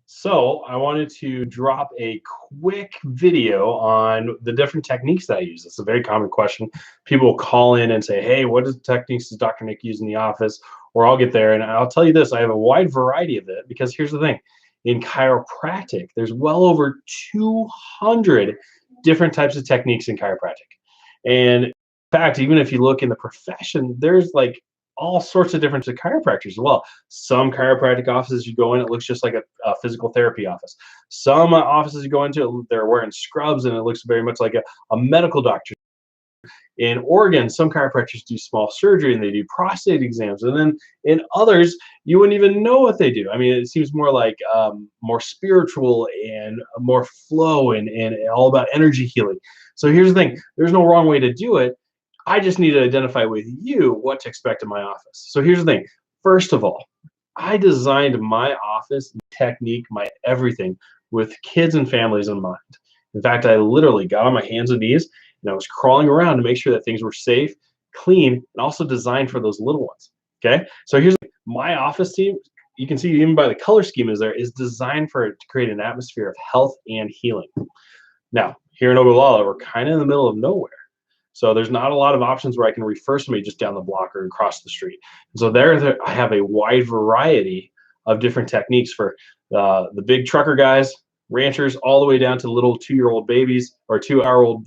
So I wanted to drop a quick video on the different techniques that I use. It's a very common question. People will call in and say, hey, what techniques does Dr. Nick use in the office? Or I'll get there. And I'll tell you this, I have a wide variety of it, because here's the thing. In chiropractic, there's well over 200 different types of techniques in chiropractic. And in fact, even if you look in the profession, there's like all sorts of different chiropractors as well. Some chiropractic offices you go in, it looks just like a physical therapy office. Some offices you go into, they're wearing scrubs and it looks very much like a medical doctor. In Oregon, some chiropractors do small surgery and they do prostate exams. And then in others, you wouldn't even know what they do. I mean, it seems more like more spiritual and more flow and all about energy healing. So here's the thing, there's no wrong way to do it. I just need to identify with you what to expect in my office. So here's the thing. First of all, I designed my office, technique, my everything with kids and families in mind. In fact, I literally got on my hands and knees and I was crawling around to make sure that things were safe, clean, and also designed for those little ones. Okay, so here's my office team. You can see even by the color scheme is designed to create an atmosphere of health and healing. Now, here in Ogallala, we're kind of in the middle of nowhere. So there's not a lot of options where I can refer somebody just down the block or across the street. And so there I have a wide variety of different techniques for the big trucker guys, ranchers, all the way down to little 2-year-old babies or 2-hour-old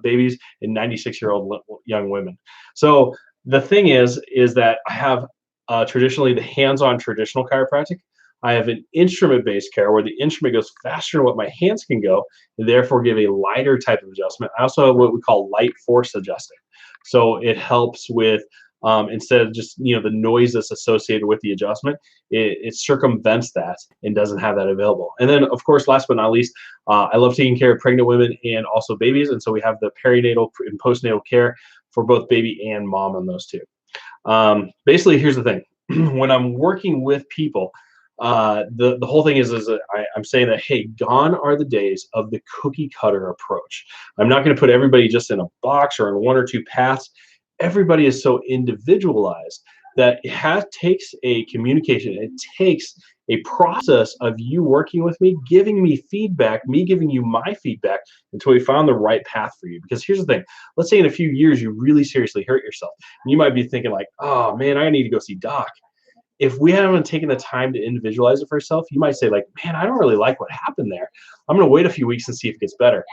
babies and 96-year-old young women. So the thing is that I have traditionally the hands-on traditional chiropractic. I have an instrument-based care where the instrument goes faster than what my hands can go, and therefore give a lighter type of adjustment. I also have what we call light force adjusting. So it helps with, instead of just the noise that's associated with the adjustment, it circumvents that and doesn't have that available. And then, of course, last but not least, I love taking care of pregnant women and also babies. And so we have the perinatal and postnatal care for both baby and mom on those two. Basically, here's the thing. When I'm working with people, the whole thing is I'm saying that, hey, gone are the days of the cookie cutter approach. I'm not going to put everybody just in a box or in 1 or 2 paths. Everybody is so individualized that it takes a communication. It takes a process of you working with me, giving me feedback, me giving you my feedback until we found the right path for you. Because here's the thing, let's say in a few years you really seriously hurt yourself. And you might be thinking like, oh man, I need to go see doc. If we haven't taken the time to individualize it for yourself, you might say like, man, I don't really like what happened there. I'm going to wait a few weeks and see if it gets better.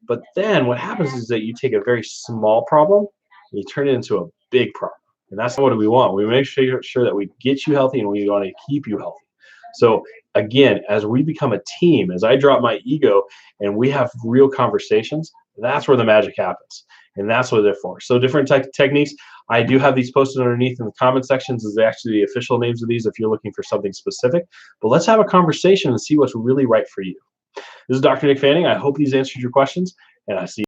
But then what happens is that you take a very small problem and you turn it into a big problem. And that's what we want. We make sure that we get you healthy and we want to keep you healthy. So again, as we become a team, as I drop my ego and we have real conversations, that's where the magic happens. And that's what they're for. So different techniques. I do have these posted underneath in the comment sections as actually the official names of these if you're looking for something specific. But let's have a conversation and see what's really right for you. This is Dr. Nick Fanning. I hope these answered your questions, and I see you.